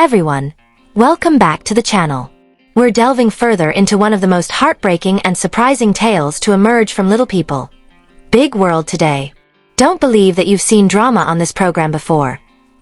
everyone, welcome back to the channel. We're delving further into one of the most heartbreaking and surprising tales to emerge from Little People. Big world today. Don't believe that you've seen drama on this program before.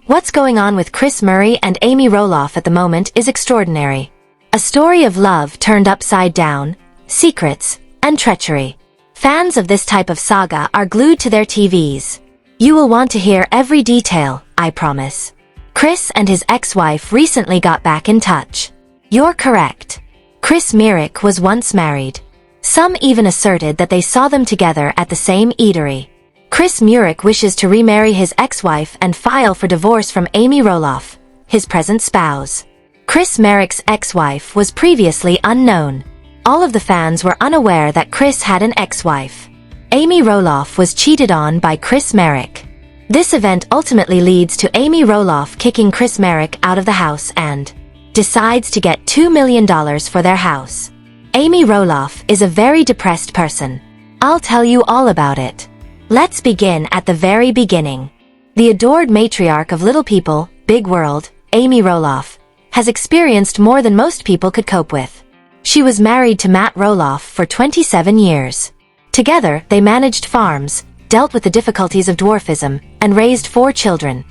What's going on with Chris Murray and Amy Roloff at the moment is extraordinary. A story of love turned upside down, secrets, and treachery. Fans of this type of saga are glued to their TVs. You will want to hear every detail, I promise. Chris and his ex-wife recently got back in touch. You're correct. Chris Marek was once married. Some even asserted that they saw them together at the same eatery. Chris Marek wishes to remarry his ex-wife and file for divorce from Amy Roloff, his present spouse. Chris Marek's ex-wife was previously unknown. All of the fans were unaware that Chris had an ex-wife. Amy Roloff was cheated on by Chris Marek. This event ultimately leads to Amy Roloff kicking Chris Marek out of the house and decides to get $2 million for their house. Amy Roloff is a very depressed person. I'll tell you all about it. Let's begin at the very beginning. The adored matriarch of Little People, Big World, Amy Roloff, has experienced more than most people could cope with. She was married to Matt Roloff for 27 years. Together, they managed farms, dealt with the difficulties of dwarfism, and raised 4 children.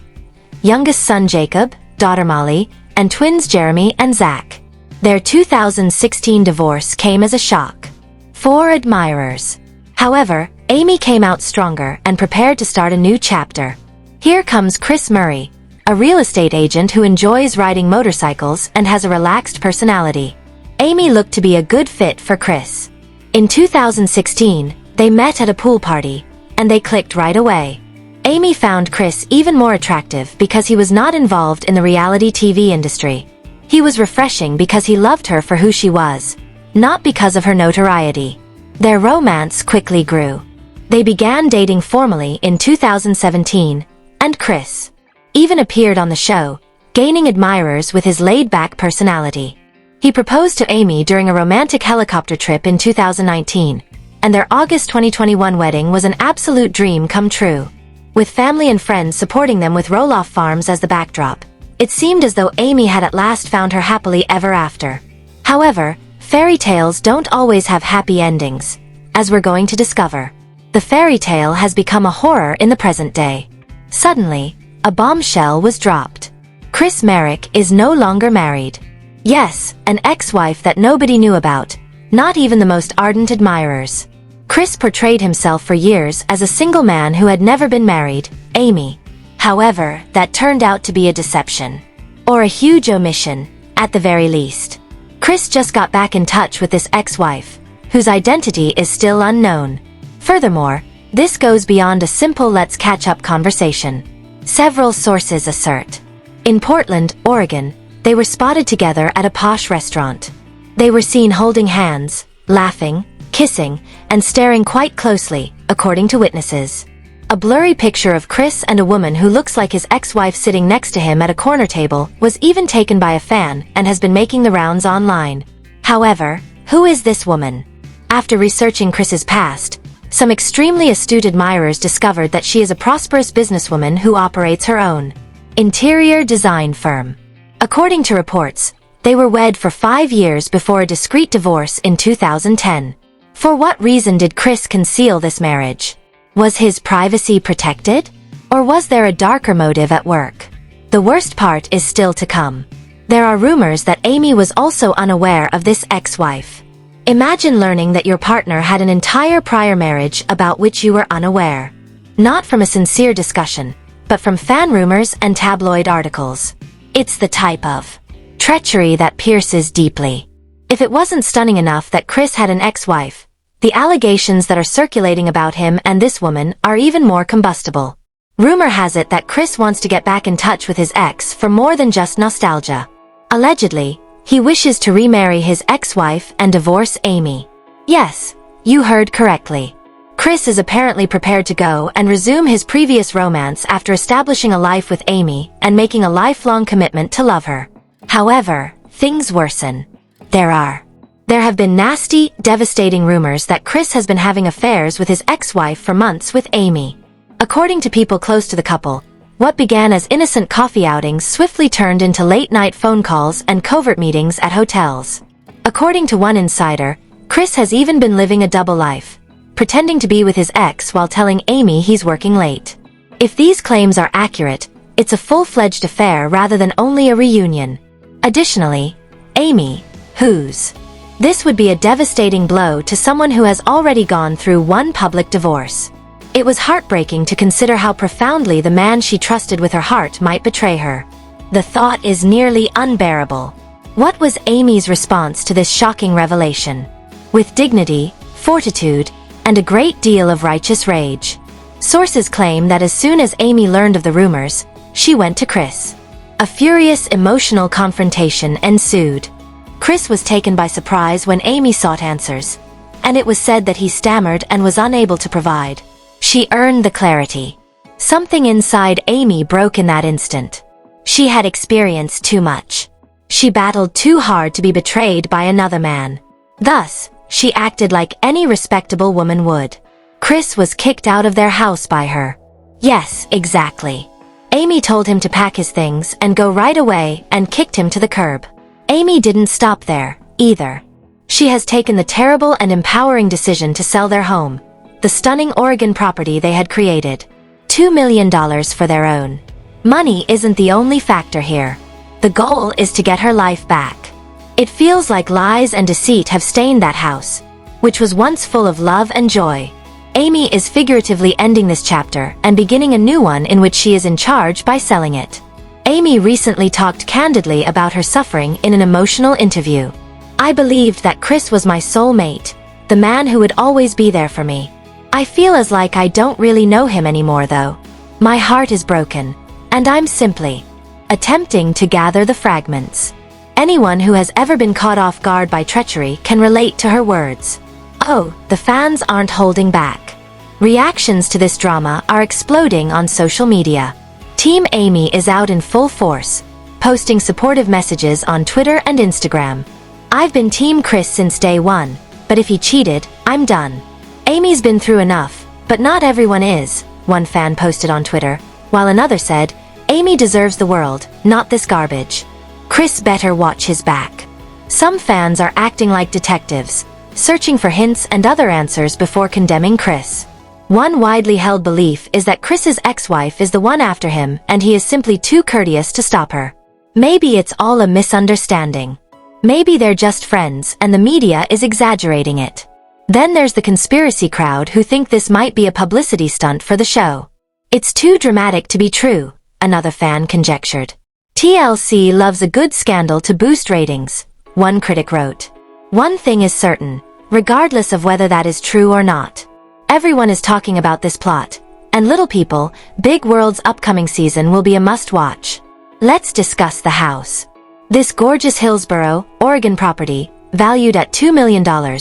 Youngest son Jacob, daughter Molly, and twins Jeremy and Zach. Their 2016 divorce came as a shock for admirers. However, Amy came out stronger and prepared to start a new chapter. Here comes Chris Murray, a real estate agent who enjoys riding motorcycles and has a relaxed personality. Amy looked to be a good fit for Chris. In 2016, they met at a pool party, and they clicked right away. Amy found Chris even more attractive because he was not involved in the reality TV industry. He was refreshing because he loved her for who she was, not because of her notoriety. Their romance quickly grew. They began dating formally in 2017, and Chris even appeared on the show, gaining admirers with his laid-back personality. He proposed to Amy during a romantic helicopter trip in 2019, and their August 2021 wedding was an absolute dream come true. With family and friends supporting them with Roloff Farms as the backdrop, it seemed as though Amy had at last found her happily ever after. However, fairy tales don't always have happy endings, as we're going to discover. The fairy tale has become a horror in the present day. Suddenly, a bombshell was dropped. Chris Marek is no longer married. Yes, an ex-wife that nobody knew about, not even the most ardent admirers. Chris portrayed himself for years as a single man who had never been married, Amy. However, that turned out to be a deception. Or a huge omission, at the very least. Chris just got back in touch with this ex-wife, whose identity is still unknown. Furthermore, this goes beyond a simple let's catch up conversation. Several sources assert. In Portland, Oregon, they were spotted together at a posh restaurant. They were seen holding hands, laughing, kissing, and staring quite closely, according to witnesses. A blurry picture of Chris and a woman who looks like his ex-wife sitting next to him at a corner table was even taken by a fan and has been making the rounds online. However, who is this woman? After researching Chris's past, some extremely astute admirers discovered that she is a prosperous businesswoman who operates her own interior design firm. According to reports, they were wed for 5 years before a discreet divorce in 2010. For what reason did Chris conceal this marriage? Was his privacy protected? Or was there a darker motive at work? The worst part is still to come. There are rumors that Amy was also unaware of this ex-wife. Imagine learning that your partner had an entire prior marriage about which you were unaware. Not from a sincere discussion, but from fan rumors and tabloid articles. It's the type of treachery that pierces deeply. If it wasn't stunning enough that Chris had an ex-wife, the allegations that are circulating about him and this woman are even more combustible. Rumor has it that Chris wants to get back in touch with his ex for more than just nostalgia. Allegedly, he wishes to remarry his ex-wife and divorce Amy. Yes, you heard correctly. Chris is apparently prepared to go and resume his previous romance after establishing a life with Amy and making a lifelong commitment to love her. However, things worsen. There have been nasty, devastating rumors that Chris has been having affairs with his ex-wife for months with Amy. According to people close to the couple, What began as innocent coffee outings swiftly turned into late-night phone calls and covert meetings at hotels. According to one insider, Chris has even been living a double life, pretending to be with his ex while telling Amy he's working late. If these claims are accurate, it's a full-fledged affair rather than only a reunion. Additionally, Amy, who's... This would be a devastating blow to someone who has already gone through one public divorce. It was heartbreaking to consider how profoundly the man she trusted with her heart might betray her. The thought is nearly unbearable. What was Amy's response to this shocking revelation? With dignity, fortitude, and a great deal of righteous rage. Sources claim that as soon as Amy learned of the rumors, she went to Chris. A furious emotional confrontation ensued. Chris was taken by surprise when Amy sought answers, and it was said that he stammered and was unable to provide. She earned the clarity. Something inside Amy broke in that instant. She had experienced too much. She battled too hard to be betrayed by another man. Thus, she acted like any respectable woman would. Chris was kicked out of their house by her. Yes, exactly. Amy told him to pack his things and go right away and kicked him to the curb. Amy didn't stop there, either. She has taken the terrible and empowering decision to sell their home, the stunning Oregon property they had created. $2 million for their own. Money isn't the only factor here. The goal is to get her life back. It feels like lies and deceit have stained that house, which was once full of love and joy. Amy is figuratively ending this chapter and beginning a new one in which she is in charge by selling it. Amy recently talked candidly about her suffering in an emotional interview. I believed that Chris was my soulmate, the man who would always be there for me. I feel as like I don't really know him anymore though. My heart is broken, and I'm simply attempting to gather the fragments. Anyone who has ever been caught off guard by treachery can relate to her words. Oh, the fans aren't holding back. Reactions to this drama are exploding on social media. Team Amy is out in full force, posting supportive messages on Twitter and Instagram. I've been Team Chris since day one, but if he cheated, I'm done. Amy's been through enough, but not everyone is, one fan posted on Twitter, while another said, Amy deserves the world, not this garbage. Chris better watch his back. Some fans are acting like detectives, searching for hints and other answers before condemning Chris. One widely held belief is that Chris's ex-wife is the one after him and he is simply too courteous to stop her. Maybe it's all a misunderstanding. Maybe they're just friends and the media is exaggerating it. Then there's the conspiracy crowd who think this might be a publicity stunt for the show. It's too dramatic to be true, another fan conjectured. TLC loves a good scandal to boost ratings, one critic wrote. One thing is certain, regardless of whether that is true or not. Everyone is talking about this plot, and Little People, Big World's upcoming season will be a must-watch. Let's discuss the house. This gorgeous Hillsboro, Oregon property, valued at $2 million,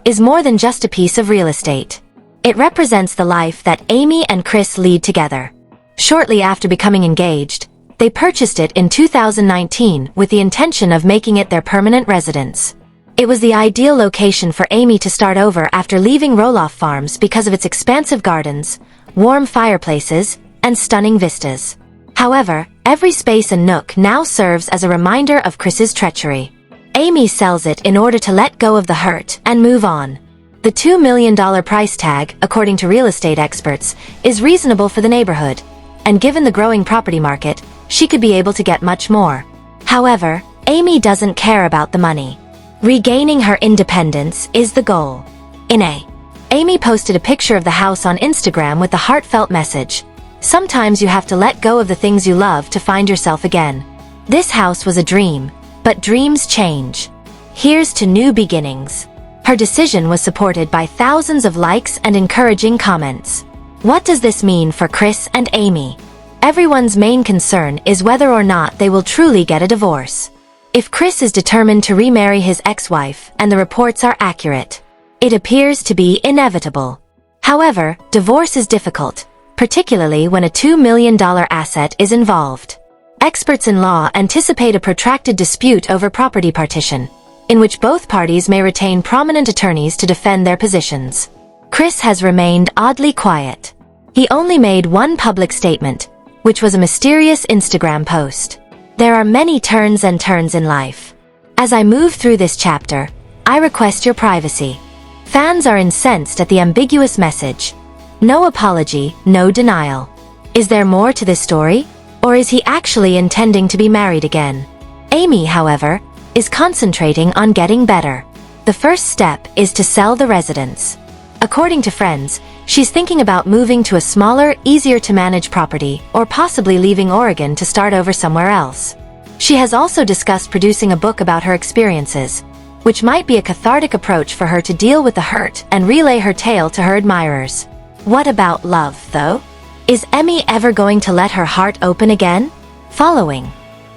is more than just a piece of real estate. It represents the life that Amy and Chris lead together. Shortly after becoming engaged, they purchased it in 2019 with the intention of making it their permanent residence. It was the ideal location for Amy to start over after leaving Roloff Farms because of its expansive gardens, warm fireplaces, and stunning vistas. However, every space and nook now serves as a reminder of Chris's treachery. Amy sells it in order to let go of the hurt and move on. The $2 million price tag, according to real estate experts, is reasonable for the neighborhood, and given the growing property market, she could be able to get much more. However, Amy doesn't care about the money. Regaining her independence is the goal. Amy posted a picture of the house on Instagram with the heartfelt message, "Sometimes you have to let go of the things you love to find yourself again. This house was a dream, but dreams change. Here's to new beginnings." Her decision was supported by thousands of likes and encouraging comments. What does this mean for Chris and Amy? Everyone's main concern is whether or not they will truly get a divorce. If Chris is determined to remarry his ex-wife and the reports are accurate, it appears to be inevitable. However, divorce is difficult, particularly when a $2 million asset is involved. Experts in law anticipate a protracted dispute over property partition, in which both parties may retain prominent attorneys to defend their positions. Chris has remained oddly quiet. He only made one public statement, which was a mysterious Instagram post. There are many turns and turns in life. As I move through this chapter, I request your privacy. Fans are incensed at the ambiguous message. No apology, no denial. Is there more to this story? Or is he actually intending to be married again? Amy, however, is concentrating on getting better. The first step is to sell the residence. According to friends, she's thinking about moving to a smaller, easier-to-manage property, or possibly leaving Oregon to start over somewhere else. She has also discussed producing a book about her experiences, which might be a cathartic approach for her to deal with the hurt and relay her tale to her admirers. What about love, though? Is Amy ever going to let her heart open again? Following.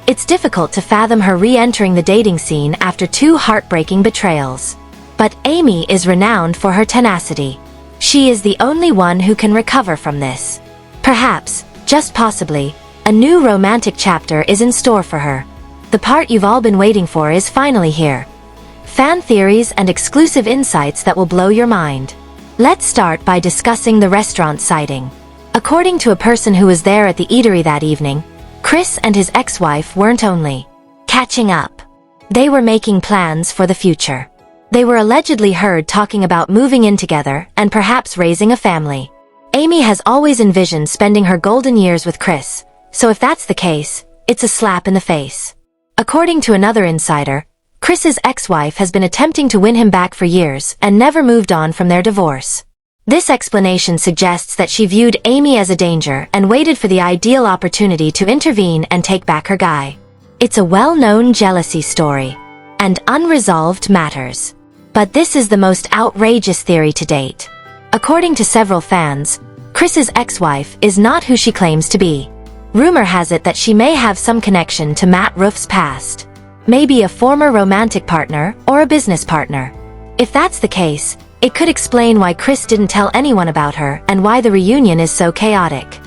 It's difficult to fathom her re-entering the dating scene after 2 heartbreaking betrayals. But Amy is renowned for her tenacity. She is the only one who can recover from this. Perhaps, just possibly, a new romantic chapter is in store for her. The part you've all been waiting for is finally here. Fan theories and exclusive insights that will blow your mind. Let's start by discussing the restaurant sighting. According to a person who was there at the eatery that evening, Chris and his ex-wife weren't only catching up. They were making plans for the future. They were allegedly heard talking about moving in together and perhaps raising a family. Amy has always envisioned spending her golden years with Chris, so if that's the case, it's a slap in the face. According to another insider, Chris's ex-wife has been attempting to win him back for years and never moved on from their divorce. This explanation suggests that she viewed Amy as a danger and waited for the ideal opportunity to intervene and take back her guy. It's a well-known jealousy story and unresolved matters. But this is the most outrageous theory to date. According to several fans, Chris's ex-wife is not who she claims to be. Rumor has it that she may have some connection to Matt Ruff's past. Maybe a former romantic partner or a business partner. If that's the case, it could explain why Chris didn't tell anyone about her and why the reunion is so chaotic.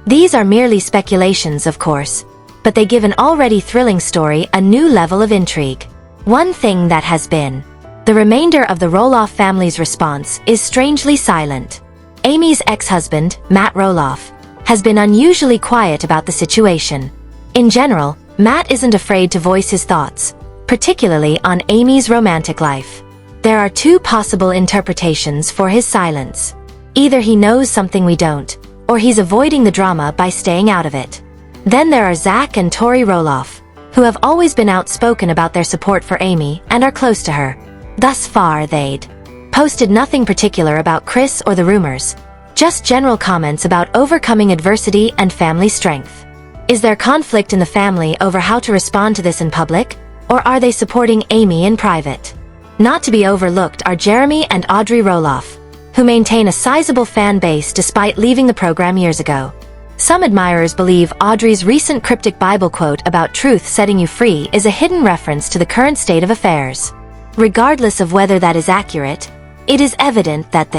These are merely speculations, of course, but they give an already thrilling story a new level of intrigue. One thing that has been. The remainder of the Roloff family's response is strangely silent. Amy's ex-husband, Matt Roloff, has been unusually quiet about the situation. In general, Matt isn't afraid to voice his thoughts, particularly on Amy's romantic life. There are 2 possible interpretations for his silence. Either he knows something we don't, or he's avoiding the drama by staying out of it. Then there are Zach and Tori Roloff, who have always been outspoken about their support for Amy and are close to her. Thus far they'd posted nothing particular about Chris or the rumors, just general comments about overcoming adversity and family strength. Is there conflict in the family over how to respond to this in public, or are they supporting Amy in private? Not to be overlooked are Jeremy and Audrey Roloff, who maintain a sizable fan base despite leaving the program years ago. Some admirers believe Audrey's recent cryptic Bible quote about truth setting you free is a hidden reference to the current state of affairs. Regardless of whether that is accurate, it is evident that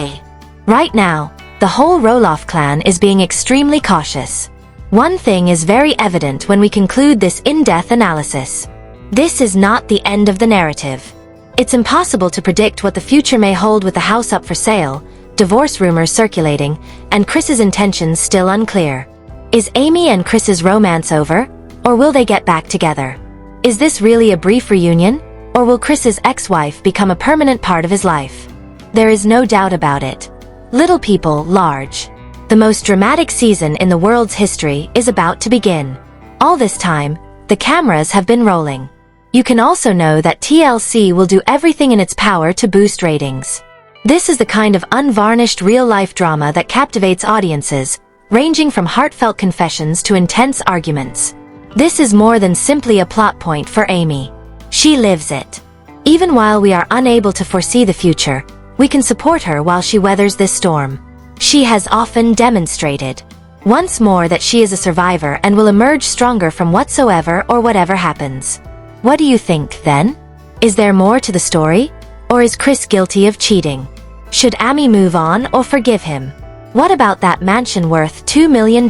right now, the whole Roloff clan is being extremely cautious. One thing is very evident when we conclude this in-depth analysis. This is not the end of the narrative. It's impossible to predict what the future may hold with the house up for sale, divorce rumors circulating, and Chris's intentions still unclear. Is Amy and Chris's romance over, or will they get back together? Is this really a brief reunion, or will Chris's ex-wife become a permanent part of his life? There is no doubt about it. Little people, large. The most dramatic season in the world's history is about to begin. All this time, the cameras have been rolling. You can also know that TLC will do everything in its power to boost ratings. This is the kind of unvarnished real-life drama that captivates audiences, ranging from heartfelt confessions to intense arguments. This is more than simply a plot point for Amy. She lives it. Even while we are unable to foresee the future, we can support her while she weathers this storm. She has often demonstrated, once more, that she is a survivor and will emerge stronger from whatsoever or whatever happens. What do you think, then? Is there more to the story? Or is Chris guilty of cheating? Should Amy move on or forgive him? What about that mansion worth $2 million?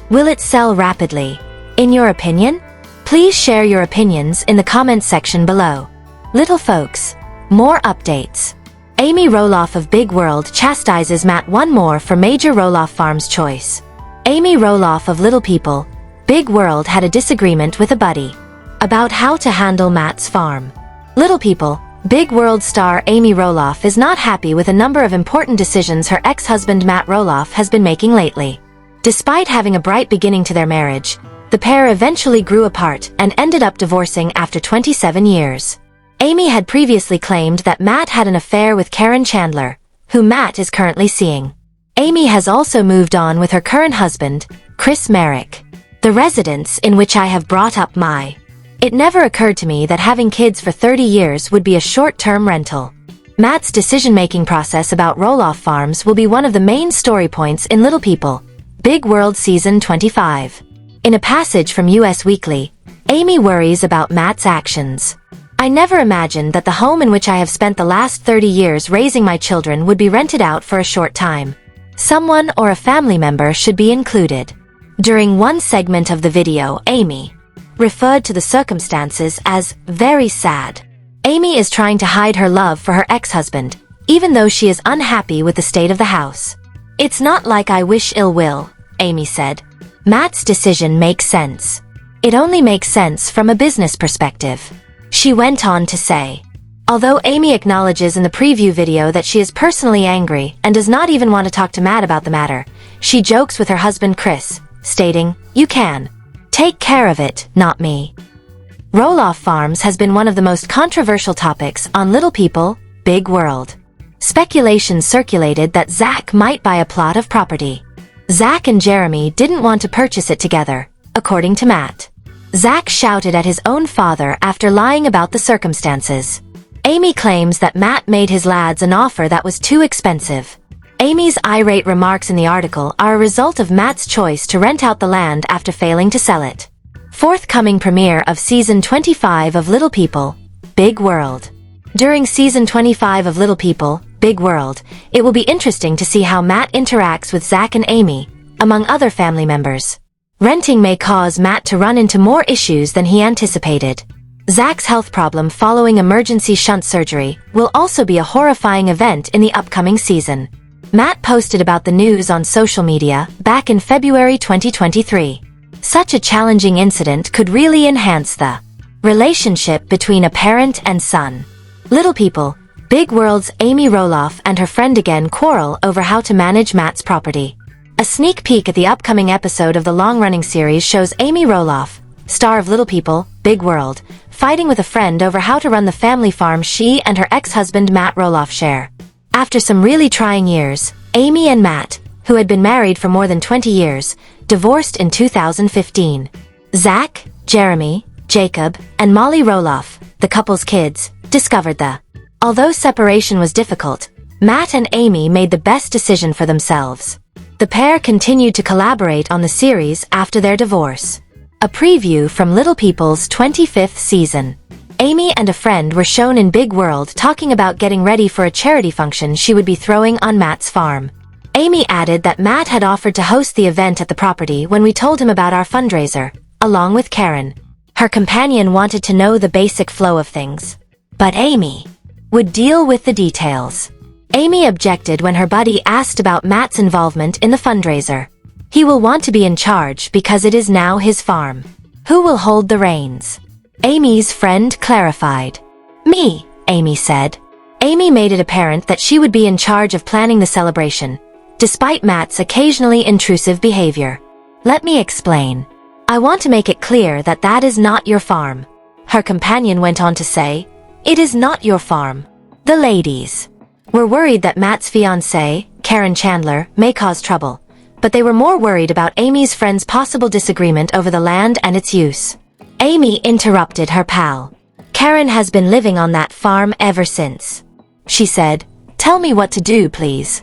Will it sell rapidly? In your opinion? Please share your opinions in the comments section below. Little folks, more updates. Amy Roloff of Big World chastises Matt one more for major Roloff Farms choice. Amy Roloff of Little People, Big World had a disagreement with a buddy about how to handle Matt's farm. Little People, Big World star Amy Roloff is not happy with a number of important decisions her ex-husband Matt Roloff has been making lately. Despite having a bright beginning to their marriage, the pair eventually grew apart and ended up divorcing after 27 years. Amy had previously claimed that Matt had an affair with Karen Chandler, who Matt is currently seeing. Amy has also moved on with her current husband, Marek. The residence in which I have brought up my. It never occurred to me that having kids for 30 years would be a short-term rental. Matt's decision-making process about Roloff Farms will be one of the main story points in Little People, Big World Season 25. In a passage from US Weekly, Amy worries about Matt's actions. I never imagined that the home in which I have spent the last 30 years raising my children would be rented out for a short time. Someone or a family member should be included. During one segment of the video, Amy referred to the circumstances as very sad. Amy is trying to hide her love for her ex-husband, even though she is unhappy with the state of the house. It's not like I wish ill will, Amy said. Matt's decision makes sense. It only makes sense from a business perspective. She went on to say. Although Amy acknowledges in the preview video that she is personally angry and does not even want to talk to Matt about the matter, she jokes with her husband Chris, stating, "You can take care of it, not me." Roloff Farms has been one of the most controversial topics on Little People, Big World. Speculation circulated that Zach might buy a plot of property. Zach and Jeremy didn't want to purchase it together, according to Matt. Zach shouted at his own father after lying about the circumstances. Amy claims that Matt made his lads an offer that was too expensive. Amy's irate remarks in the article are a result of Matt's choice to rent out the land after failing to sell it. Forthcoming premiere of Season 25 of Little People, Big World. During Season 25 of Little People, Big World, it will be interesting to see how Matt interacts with Zach and Amy, among other family members. Renting may cause Matt to run into more issues than he anticipated. Zach's health problem following emergency shunt surgery will also be a horrifying event in the upcoming season. Matt posted about the news on social media back in February 2023. Such a challenging incident could really enhance the relationship between a parent and son. Little People, Big World's Amy Roloff and her friend again quarrel over how to manage Matt's property. A sneak peek at the upcoming episode of the long-running series shows Amy Roloff, star of Little People, Big World, fighting with a friend over how to run the family farm she and her ex-husband Matt Roloff share. After some really trying years, Amy and Matt, who had been married for more than 20 years, divorced in 2015. Zach, Jeremy, Jacob, and Molly Roloff, the couple's kids, discovered the. Although separation was difficult, Matt and Amy made the best decision for themselves. The pair continued to collaborate on the series after their divorce. A preview from Little People's 25th season. Amy and a friend were shown in Big World talking about getting ready for a charity function she would be throwing on Matt's farm. Amy added that Matt had offered to host the event at the property when we told him about our fundraiser, along with Karen. Her companion wanted to know the basic flow of things. But Amy would deal with the details. Amy objected when her buddy asked about Matt's involvement in the fundraiser. He will want to be in charge because it is now his farm. Who will hold the reins? Amy's friend clarified. Me, Amy said. Amy made it apparent that she would be in charge of planning the celebration, despite Matt's occasionally intrusive behavior. Let me explain. I want to make it clear that that is not your farm. Her companion went on to say, "It is not your farm." The ladies were worried that Matt's fiancée, Karen Chandler, may cause trouble, but they were more worried about Amy's friend's possible disagreement over the land and its use. Amy interrupted her pal. Karen has been living on that farm ever since. She said, "Tell me what to do, please."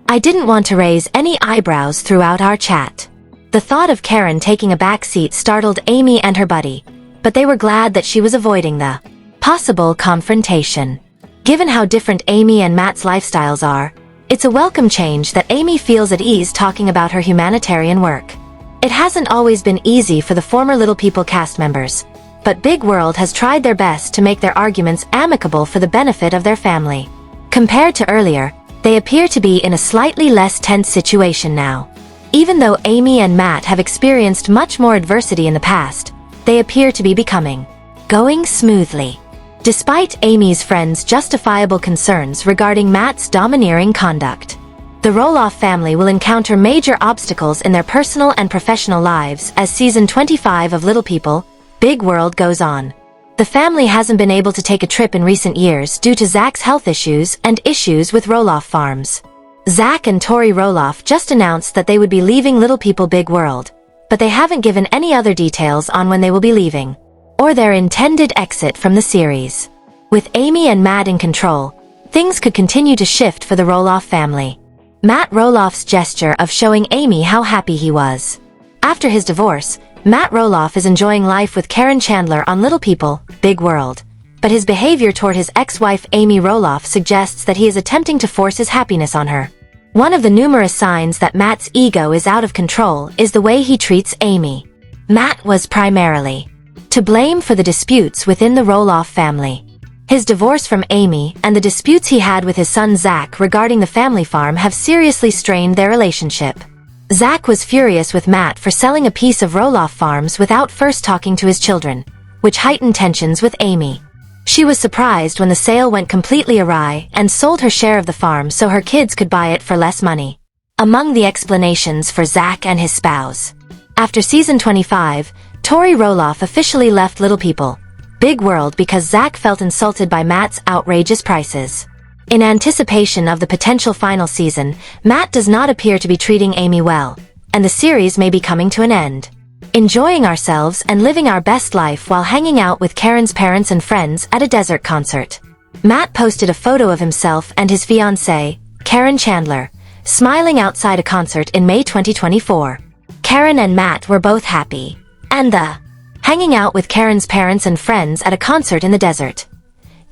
I didn't want to raise any eyebrows throughout our chat. The thought of Karen taking a back seat startled Amy and her buddy, but they were glad that she was avoiding the possible confrontation. Given how different Amy and Matt's lifestyles are, it's a welcome change that Amy feels at ease talking about her humanitarian work. It hasn't always been easy for the former Little People cast members, but Big World has tried their best to make their arguments amicable for the benefit of their family. Compared to earlier, they appear to be in a slightly less tense situation now. Even though Amy and Matt have experienced much more adversity in the past, they appear to be going smoothly. Despite Amy's friends' justifiable concerns regarding Matt's domineering conduct, the Roloff family will encounter major obstacles in their personal and professional lives as season 25 of Little People, Big World goes on. The family hasn't been able to take a trip in recent years due to Zach's health issues and issues with Roloff Farms. Zach and Tori Roloff just announced that they would be leaving Little People Big World, but they haven't given any other details on when they will be leaving, or their intended exit from the series. With Amy and Matt in control, things could continue to shift for the Roloff family. Matt Roloff's gesture of showing Amy how happy he was. After his divorce, Matt Roloff is enjoying life with Karen Chandler on Little People, Big World, but his behavior toward his ex-wife Amy Roloff suggests that he is attempting to force his happiness on her. One of the numerous signs that Matt's ego is out of control is the way he treats Amy. Matt was primarily to blame for the disputes within the Roloff family. His divorce from Amy and the disputes he had with his son Zach regarding the family farm have seriously strained their relationship. Zach was furious with Matt for selling a piece of Roloff Farms without first talking to his children, which heightened tensions with Amy. She was surprised when the sale went completely awry and sold her share of the farm so her kids could buy it for less money. Among the explanations for Zach and his spouse. After season 25, Tori Roloff officially left Little People, Big World because Zach felt insulted by Matt's outrageous prices. In anticipation of the potential final season, Matt does not appear to be treating Amy well, and the series may be coming to an end. Enjoying ourselves and living our best life while hanging out with Karen's parents and friends at a desert concert. Matt posted a photo of himself and his fiancée, Karen Chandler, smiling outside a concert in May 2024. Karen and Matt were both happy, and hanging out with Karen's parents and friends at a concert in the desert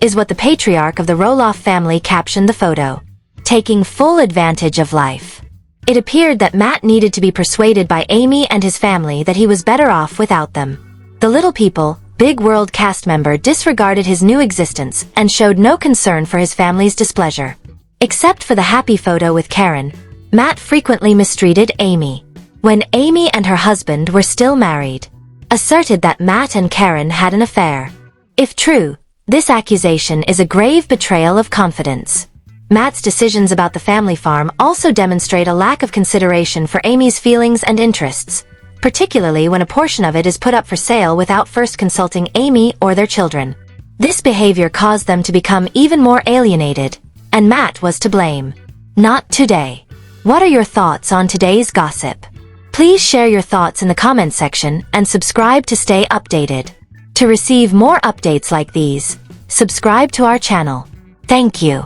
is what the patriarch of the Roloff family captioned the photo. Taking full advantage of life. It appeared that Matt needed to be persuaded by Amy and his family that he was better off without them. The Little People, Big World cast member disregarded his new existence and showed no concern for his family's displeasure. Except for the happy photo with Karen, Matt frequently mistreated Amy. When Amy and her husband were still married, asserted that Matt and Karen had an affair. If true, this accusation is a grave betrayal of confidence. Matt's decisions about the family farm also demonstrate a lack of consideration for Amy's feelings and interests, particularly when a portion of it is put up for sale without first consulting Amy or their children. This behavior caused them to become even more alienated, and Matt was to blame. Not today. What are your thoughts on today's gossip? Please share your thoughts in the comment section and subscribe to stay updated. To receive more updates like these, subscribe to our channel. Thank you.